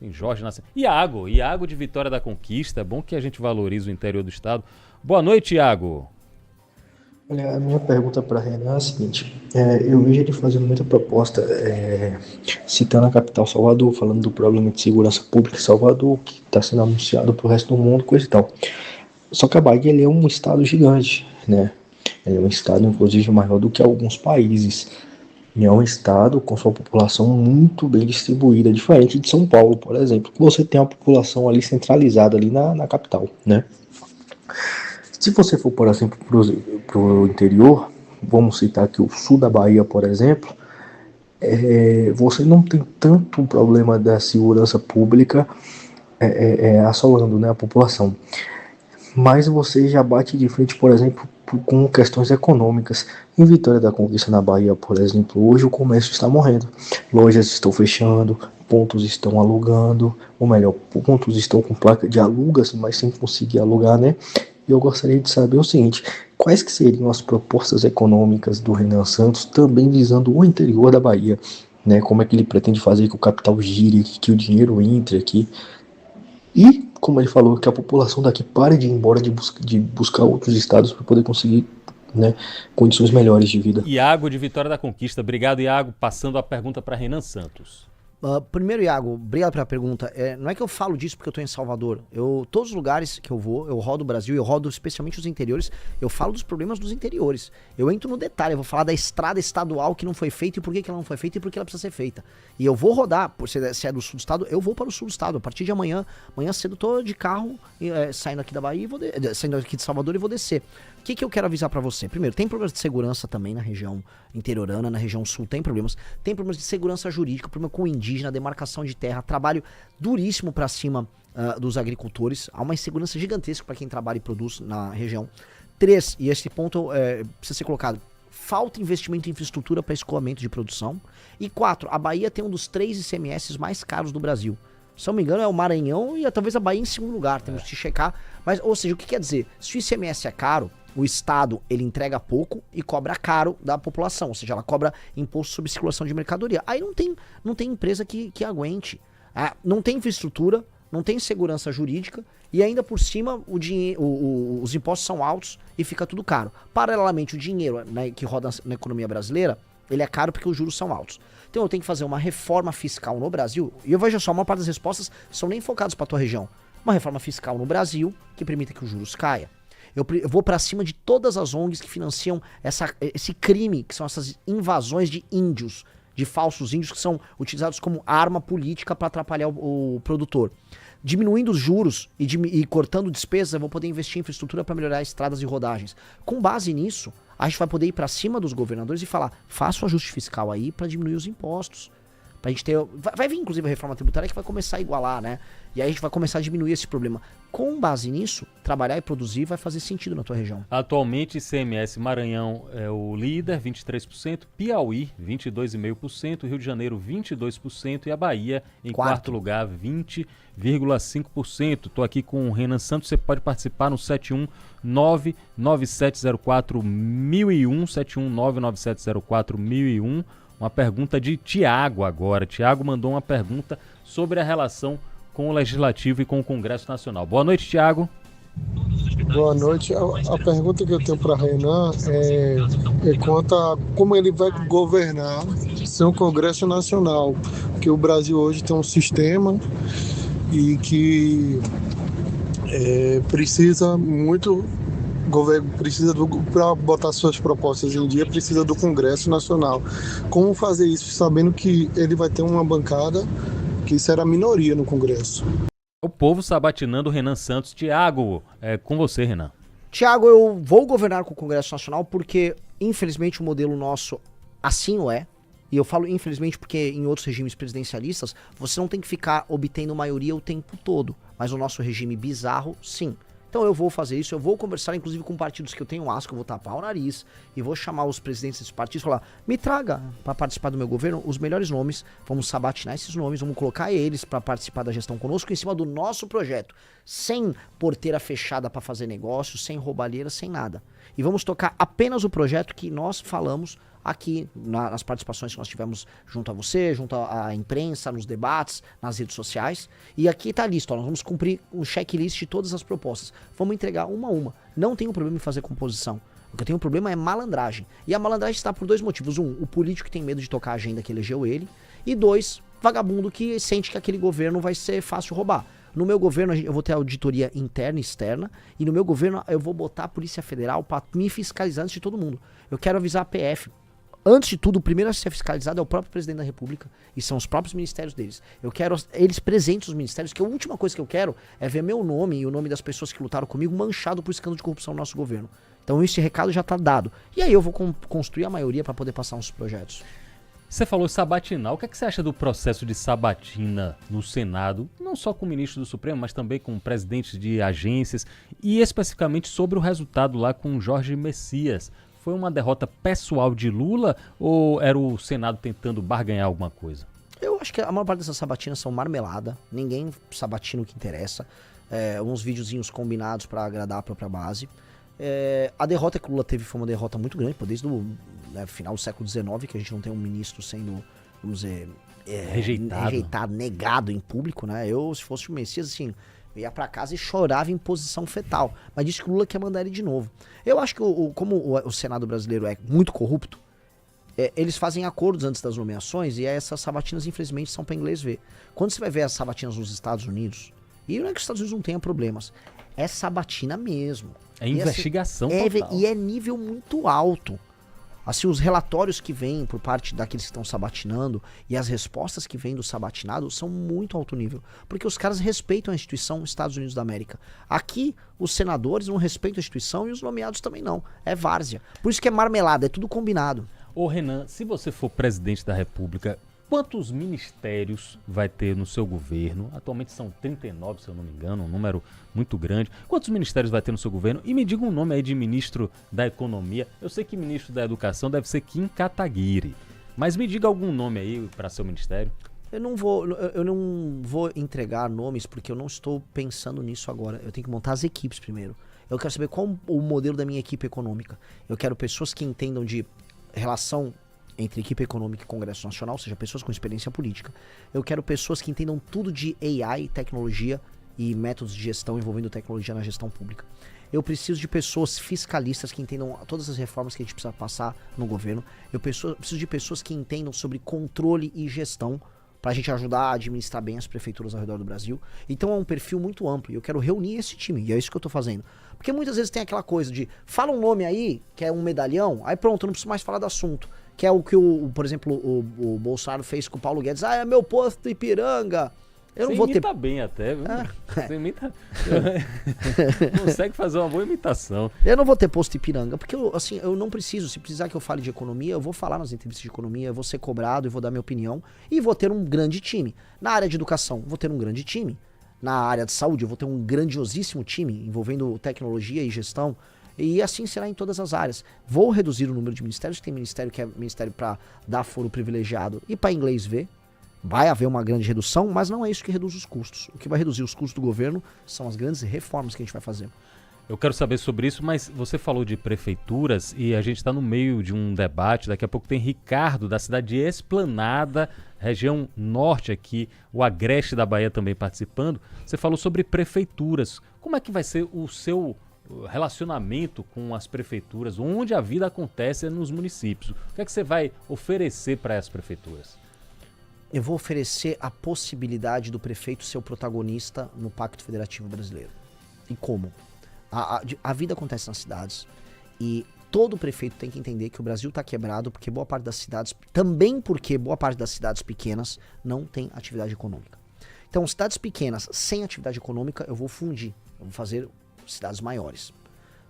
Tem Jorge Nascimento. Iago de Vitória da Conquista. É bom que a gente valorize o interior do estado. Boa noite, Iago. Olha, a minha pergunta para Renan é a seguinte: eu vejo ele fazendo muita proposta, citando a capital Salvador, falando do problema de segurança pública em Salvador, que está sendo anunciado para o resto do mundo, coisa e tal. Só que a Bahia ele é um estado gigante, né? Ele é um estado, inclusive, maior do que alguns países. E é um estado com sua população muito bem distribuída, diferente de São Paulo, por exemplo, que você tem a população ali centralizada ali na capital, né? Se você for, por exemplo, para o interior, vamos citar aqui o sul da Bahia, por exemplo, você não tem tanto problema da segurança pública assolando, né, a população. Mas você já bate de frente, por exemplo, com questões econômicas. Em Vitória da Conquista, na Bahia, por exemplo, hoje o comércio está morrendo. Lojas estão fechando, pontos estão alugando, ou melhor, pontos estão com placa de alugas, mas sem conseguir alugar, né? E eu gostaria de saber o seguinte: quais que seriam as propostas econômicas do Renan Santos, também visando o interior da Bahia, né? Como é que ele pretende fazer que o capital gire, que o dinheiro entre aqui? E, como ele falou, que a população daqui pare de ir embora de buscar outros estados para poder conseguir, né, condições melhores de vida. Iago de Vitória da Conquista. Obrigado, Iago. Passando a pergunta para Renan Santos. Primeiro, Iago, obrigado pela pergunta. Não é que eu falo disso porque eu tô em Salvador. Todos os lugares que eu vou, eu rodo o Brasil, eu rodo especialmente os interiores, eu falo dos problemas dos interiores. Eu entro no detalhe, eu vou falar da estrada estadual que não foi feita e por que ela não foi feita e por que ela precisa ser feita. E eu vou rodar, se é do sul do estado, eu vou para o sul do estado. A partir de amanhã cedo, tô de carro, saindo aqui da Bahia, saindo aqui de Salvador e vou descer. O que eu quero avisar pra você? Primeiro, tem problemas de segurança também na região interiorana, na região sul tem problemas. Tem problemas de segurança jurídica, problema com indígena, demarcação de terra, trabalho duríssimo pra cima dos agricultores. Há uma insegurança gigantesca pra quem trabalha e produz na região. 3, e esse ponto precisa ser colocado, falta investimento em infraestrutura para escoamento de produção. E 4, a Bahia tem um dos 3 ICMS mais caros do Brasil. Se não me engano, é o Maranhão e talvez a Bahia em segundo lugar, temos que checar. Mas, ou seja, o que quer dizer? Se o ICMS é caro, o Estado, ele entrega pouco e cobra caro da população, ou seja, ela cobra imposto sobre circulação de mercadoria. Aí não tem empresa que aguente. Não tem infraestrutura, não tem segurança jurídica e ainda por cima os impostos são altos e fica tudo caro. Paralelamente, o dinheiro, né, que roda na economia brasileira, ele é caro porque os juros são altos. Então eu tenho que fazer uma reforma fiscal no Brasil, e eu vejo só, uma parte das respostas são nem focadas para tua região. Uma reforma fiscal no Brasil que permita que os juros caia. Eu vou pra cima de todas as ONGs que financiam esse crime, que são essas invasões de índios, de falsos índios que são utilizados como arma política para atrapalhar o produtor. Diminuindo os juros e cortando despesas, eu vou poder investir em infraestrutura para melhorar estradas e rodagens. Com base nisso, a gente vai poder ir pra cima dos governadores e falar, faça o ajuste fiscal aí para diminuir os impostos. Pra gente ter. Vai vir, inclusive, a reforma tributária que vai começar a igualar, né? E aí a gente vai começar a diminuir esse problema. Com base nisso, trabalhar e produzir vai fazer sentido na tua região. Atualmente, ICMS Maranhão é o líder, 23%, Piauí, 22,5%, Rio de Janeiro, 22% e a Bahia, em quarto lugar, 20,5%. Estou aqui com o Renan Santos, você pode participar no 71997041001, 71997041001. Uma pergunta de Tiago agora. Tiago mandou uma pergunta sobre a relação com o Legislativo e com o Congresso Nacional. Boa noite, Tiago. Boa noite. A pergunta que eu tenho para Renan é quanto a como ele vai governar sem o Congresso Nacional. Porque o Brasil hoje tem um sistema e que precisa muito... O governo precisa, para botar suas propostas em dia, precisa do Congresso Nacional. Como fazer isso sabendo que ele vai ter uma bancada que será minoria no Congresso? O povo sabatinando o Renan Santos. Tiago, é com você, Renan. Tiago, eu vou governar com o Congresso Nacional porque, infelizmente, o modelo nosso assim o é. E eu falo infelizmente porque em outros regimes presidencialistas, você não tem que ficar obtendo maioria o tempo todo. Mas o nosso regime bizarro, sim. Então eu vou fazer isso, eu vou conversar inclusive com partidos que eu tenho asco, eu vou tapar o nariz e vou chamar os presidentes desses partidos e falar, me traga para participar do meu governo os melhores nomes, vamos sabatinar esses nomes, vamos colocar eles para participar da gestão conosco em cima do nosso projeto, sem porteira fechada para fazer negócio, sem roubalheira, sem nada. E vamos tocar apenas o projeto que nós falamos aqui nas participações que nós tivemos junto a você, junto à imprensa, nos debates, nas redes sociais. E aqui tá a lista, ó, nós vamos cumprir um checklist de todas as propostas. Vamos entregar uma a uma. Não tenho problema em fazer composição. O que eu tenho problema é malandragem. E a malandragem está por dois motivos. Um, o político que tem medo de tocar a agenda que elegeu ele. E dois, vagabundo que sente que aquele governo vai ser fácil roubar. No meu governo eu vou ter auditoria interna e externa. E no meu governo eu vou botar a Polícia Federal para me fiscalizar antes de todo mundo. Eu quero avisar a PF. Antes de tudo, o primeiro a ser fiscalizado é o próprio presidente da República e são os próprios ministérios deles. Eu quero eles presentes nos ministérios, que a última coisa que eu quero é ver meu nome e o nome das pessoas que lutaram comigo manchado por escândalo de corrupção no nosso governo. Então esse recado já está dado. E aí eu vou construir a maioria para poder passar uns projetos. Você falou sabatinal. O que é que você acha do processo de sabatina no Senado? Não só com o ministro do Supremo, mas também com presidentes de agências e especificamente sobre o resultado lá com Jorge Messias. Foi uma derrota pessoal de Lula ou era o Senado tentando barganhar alguma coisa? Eu acho que a maior parte dessas sabatinas são marmelada. Ninguém sabatina o que interessa. Uns videozinhos combinados para agradar a própria base. A derrota que o Lula teve foi uma derrota muito grande, desde o final do século XIX, que a gente não tem um ministro sendo, vamos dizer, rejeitado, negado em público, né? Eu, se fosse o Messias, assim, eu ia pra casa e chorava em posição fetal. Mas disse que o Lula quer mandar ele de novo. Eu acho que como o Senado brasileiro é muito corrupto, eles fazem acordos antes das nomeações e essas sabatinas, infelizmente, são pra inglês ver. Quando você vai ver as sabatinas nos Estados Unidos, e não é que os Estados Unidos não tenham problemas, é sabatina mesmo. É investigação total. E é nível muito alto. Assim, os relatórios que vêm por parte daqueles que estão sabatinando e as respostas que vêm do sabatinado são muito alto nível. Porque os caras respeitam a instituição Estados Unidos da América. Aqui, os senadores não respeitam a instituição e os nomeados também não. É várzea. Por isso que é marmelada, é tudo combinado. Ô Renan, se você for presidente da República, quantos ministérios vai ter no seu governo? Atualmente são 39, se eu não me engano, um número muito grande. Quantos ministérios vai ter no seu governo? E me diga um nome aí de ministro da Economia. Eu sei que ministro da Educação deve ser Kim Kataguiri, mas me diga algum nome aí para seu ministério. Eu não vou entregar nomes porque eu não estou pensando nisso agora. Eu tenho que montar as equipes primeiro. Eu quero saber qual o modelo da minha equipe econômica. Eu quero pessoas que entendam de relação entre equipe econômica e Congresso Nacional, ou seja, pessoas com experiência política. Eu quero pessoas que entendam tudo de AI, tecnologia e métodos de gestão envolvendo tecnologia na gestão pública. Eu preciso de pessoas fiscalistas que entendam todas as reformas que a gente precisa passar no governo. Eu preciso de pessoas que entendam sobre controle e gestão para a gente ajudar a administrar bem as prefeituras ao redor do Brasil. Então é um perfil muito amplo e eu quero reunir esse time, e é isso que eu tô fazendo. Porque muitas vezes tem aquela coisa de, fala um nome aí, que é um medalhão, aí pronto, eu não preciso mais falar do assunto. Que é o que, por exemplo, o Bolsonaro fez com o Paulo Guedes. É meu posto Ipiranga. Eu não vou ter... Você imita bem até, viu? Você imita... Consegue fazer uma boa imitação. Eu não vou ter posto Ipiranga, porque eu não preciso. Se precisar que eu fale de economia, eu vou falar nas entrevistas de economia, eu vou ser cobrado e vou dar minha opinião. E vou ter um grande time. Na área de educação, vou ter um grande time. Na área de saúde, eu vou ter um grandiosíssimo time, envolvendo tecnologia e gestão. E assim será em todas as áreas. Vou reduzir o número de ministérios. Tem ministério que é ministério para dar foro privilegiado e para inglês ver. Vai haver uma grande redução, mas não é isso que reduz os custos. O que vai reduzir os custos do governo são as grandes reformas que a gente vai fazer. Eu quero saber sobre isso, mas você falou de prefeituras e a gente está no meio de um debate. Daqui a pouco tem Ricardo, da cidade de Esplanada, região norte aqui, o Agreste da Bahia também participando. Você falou sobre prefeituras. Como é que vai ser o seu relacionamento com as prefeituras, onde a vida acontece nos municípios? O que é que você vai oferecer para as prefeituras? Eu vou oferecer a possibilidade do prefeito ser o protagonista no Pacto Federativo Brasileiro. E como? A vida acontece nas cidades e todo prefeito tem que entender que o Brasil está quebrado porque boa parte das cidades, também porque boa parte das cidades pequenas não tem atividade econômica. Então, cidades pequenas sem atividade econômica eu vou fundir, eu vou fazer cidades maiores.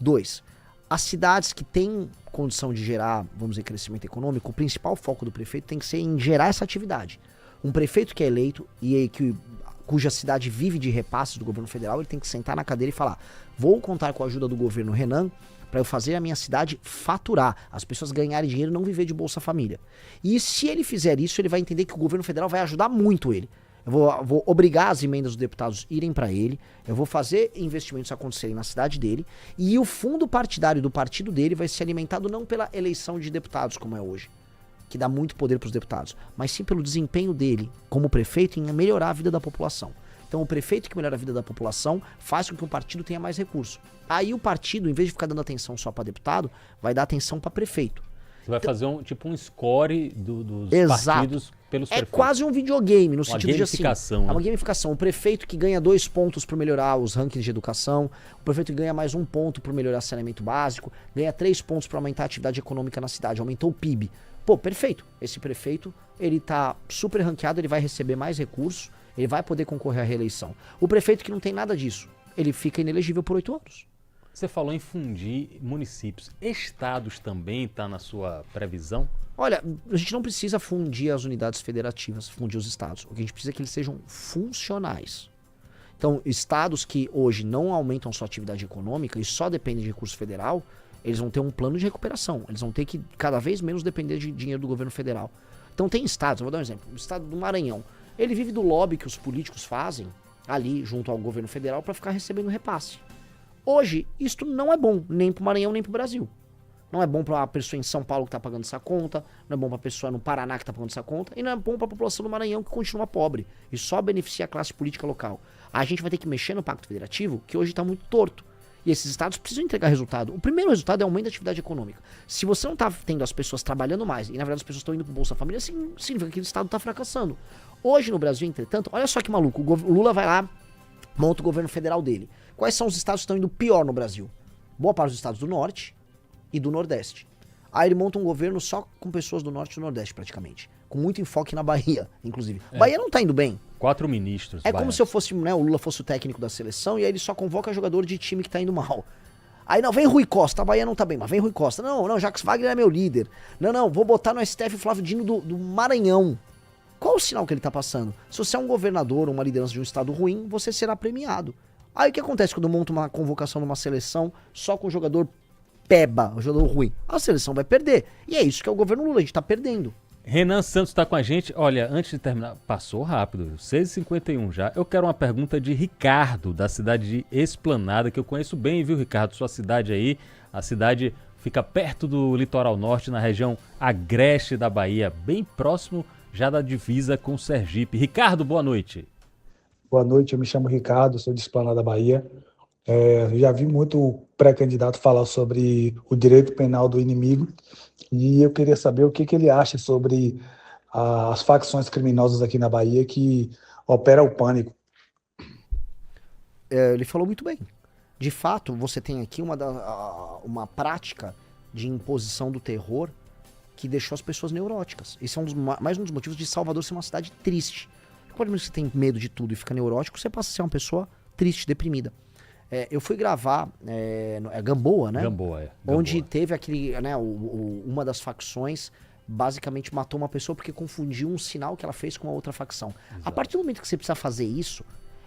2. As cidades que têm condição de gerar, vamos dizer, crescimento econômico, o principal foco do prefeito tem que ser em gerar essa atividade. Um prefeito que é eleito e cuja cidade vive de repasses do governo federal, ele tem que sentar na cadeira e falar: vou contar com a ajuda do governo Renan para eu fazer a minha cidade faturar, as pessoas ganharem dinheiro e não viver de Bolsa Família. E se ele fizer isso, ele vai entender que o governo federal vai ajudar muito ele. Eu vou obrigar as emendas dos deputados irem para ele, eu vou fazer investimentos acontecerem na cidade dele, e o fundo partidário do partido dele vai ser alimentado não pela eleição de deputados, como é hoje, que dá muito poder para os deputados, mas sim pelo desempenho dele como prefeito em melhorar a vida da população. Então o prefeito que melhora a vida da população faz com que o partido tenha mais recursos. Aí o partido, em vez de ficar dando atenção só para deputado, vai dar atenção para prefeito. Você vai fazer um score dos Exato. partidos pelos prefeitos. É quase um videogame, no sentido de assim... gamificação, É né? uma gamificação. O prefeito que ganha 2 pontos por melhorar os rankings de educação, o prefeito que ganha mais 1 ponto por melhorar saneamento básico, ganha 3 pontos para aumentar a atividade econômica na cidade, aumentou o PIB. Pô, perfeito. Esse prefeito, ele tá super ranqueado, ele vai receber mais recursos, ele vai poder concorrer à reeleição. O prefeito que não tem nada disso, ele fica inelegível por 8 anos. Você falou em fundir municípios. Estados também está na sua previsão? Olha, a gente não precisa fundir as unidades federativas, fundir os estados. O que a gente precisa é que eles sejam funcionais. Então, estados que hoje não aumentam sua atividade econômica e só dependem de recurso federal, eles vão ter um plano de recuperação. Eles vão ter que cada vez menos depender de dinheiro do governo federal. Então tem estados, eu vou dar um exemplo. O estado do Maranhão, ele vive do lobby que os políticos fazem ali junto ao governo federal para ficar recebendo repasse. Hoje, isto não é bom, nem pro Maranhão, nem pro Brasil. Não é bom pra pessoa em São Paulo que tá pagando essa conta, não é bom pra pessoa no Paraná que tá pagando essa conta, e não é bom pra população do Maranhão que continua pobre e só beneficia a classe política local. A gente vai ter que mexer no Pacto Federativo, que hoje tá muito torto. E esses estados precisam entregar resultado. O primeiro resultado é o aumento da atividade econômica. Se você não tá tendo as pessoas trabalhando mais, e na verdade as pessoas estão indo pro Bolsa Família, significa que aquele estado tá fracassando. Hoje no Brasil, entretanto, olha só que maluco, o Lula vai lá, monta o governo federal dele. Quais são os estados que estão indo pior no Brasil? Boa parte dos estados do Norte e do Nordeste. Aí ele monta um governo só com pessoas do Norte e do Nordeste, praticamente. Com muito enfoque na Bahia, inclusive. Bahia não tá indo bem. 4 ministros. É como se eu fosse, né, o Lula fosse o técnico da seleção e aí ele só convoca jogador de time que tá indo mal. Aí não, vem Rui Costa, a Bahia não tá bem, mas vem Rui Costa. Não, Jacques Wagner é meu líder. Não, vou botar no STF o Flávio Dino do Maranhão. Qual o sinal que ele tá passando? Se você é um governador ou uma liderança de um estado ruim, você será premiado. Aí o que acontece quando monta uma convocação numa seleção só com jogador peba, um jogador ruim? A seleção vai perder. E é isso que é o governo Lula, a gente tá perdendo. Renan Santos está com a gente. Olha, antes de terminar, passou rápido, 6h51 já. Eu quero uma pergunta de Ricardo, da cidade de Esplanada, que eu conheço bem, viu, Ricardo? Sua cidade aí, a cidade fica perto do litoral norte, na região agreste da Bahia, bem próximo já da divisa com Sergipe. Ricardo, boa noite. Boa noite, eu me chamo Ricardo, sou de Esplanada, Bahia. Já vi muito pré-candidato falar sobre o direito penal do inimigo e eu queria saber o que ele acha sobre as facções criminosas aqui na Bahia que operam o pânico. Ele falou muito bem. De fato, você tem aqui uma prática de imposição do terror que deixou as pessoas neuróticas. Esse é mais um dos motivos de Salvador ser uma cidade triste. Quando você tem medo de tudo e fica neurótico, você passa a ser uma pessoa triste, deprimida. Eu fui gravar Gamboa, né? Gamboa. Onde teve aquele, né, uma das facções basicamente matou uma pessoa porque confundiu um sinal que ela fez com a outra facção. Exato. A partir do momento que você precisa fazer isso,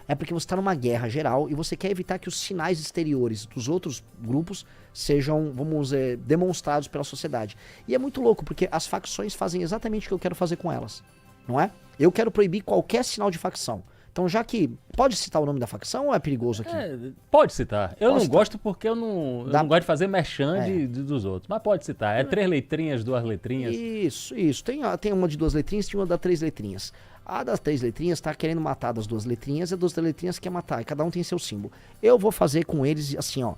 é porque você está numa guerra geral e você quer evitar que os sinais exteriores dos outros grupos sejam, vamos dizer, demonstrados pela sociedade. E é muito louco, porque as facções fazem exatamente o que eu quero fazer com elas, não é? Eu quero proibir qualquer sinal de facção. Então, já que... Pode citar o nome da facção ou é perigoso aqui? Pode citar. Eu Posso não gosto porque eu não gosto de fazer merchan dos outros. Mas pode citar. É 3 letrinhas, 2 letrinhas. Isso. Tem uma de 2 letrinhas e uma das 3 letrinhas. A das 3 letrinhas tá querendo matar das 2 letrinhas e a das 2 letrinhas quer matar. E cada um tem seu símbolo. Eu vou fazer com eles assim, ó.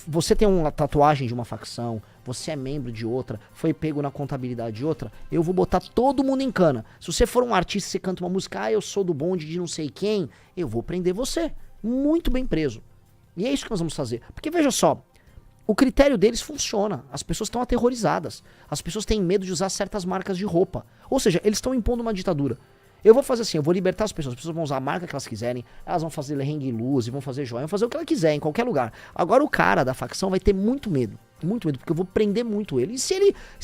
Você tem uma tatuagem de uma facção, você é membro de outra, foi pego na contabilidade de outra, eu vou botar todo mundo em cana. Se você for um artista e você canta uma música, eu sou do bonde de não sei quem, eu vou prender você. Muito bem preso. E é isso que nós vamos fazer. Porque veja só, o critério deles funciona. As pessoas estão aterrorizadas. As pessoas têm medo de usar certas marcas de roupa. Ou seja, eles estão impondo uma ditadura. Eu vou fazer assim, eu vou libertar as pessoas vão usar a marca que elas quiserem, elas vão fazer hang loose, vão fazer joia, vão fazer o que ela quiser, em qualquer lugar. Agora o cara da facção vai ter muito medo, porque eu vou prender muito ele. E se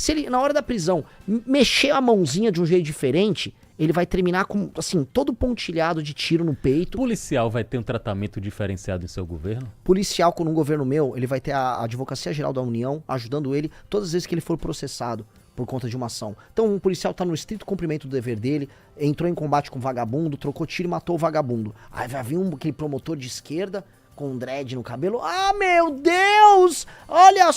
ele na hora da prisão, mexer a mãozinha de um jeito diferente, ele vai terminar com, assim, todo pontilhado de tiro no peito. Policial vai ter um tratamento diferenciado em seu governo? Policial, com um governo meu, ele vai ter a Advocacia Geral da União ajudando ele todas as vezes que ele for processado por conta de uma ação. Então um policial tá no estrito cumprimento do dever dele, entrou em combate com um vagabundo, trocou tiro e matou o vagabundo. Aí vai vir aquele promotor de esquerda com um dread no cabelo. Ah, meu Deus! Olha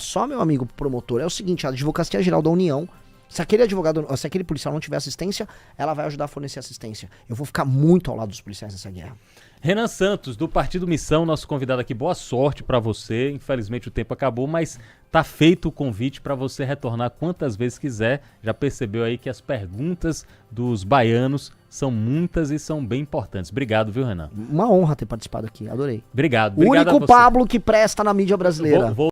só, meu amigo promotor, é o seguinte, a Advocacia Geral da União, se aquele policial não tiver assistência, ela vai ajudar a fornecer assistência. Eu vou ficar muito ao lado dos policiais nessa guerra. Renan Santos, do Partido Missão, nosso convidado aqui, boa sorte pra você. Infelizmente o tempo acabou, mas tá feito o convite pra você retornar quantas vezes quiser. Já percebeu aí que as perguntas dos baianos são muitas e são bem importantes. Obrigado, viu, Renan? Uma honra ter participado aqui, adorei. Obrigado. O único Pablo que presta na mídia brasileira. Vou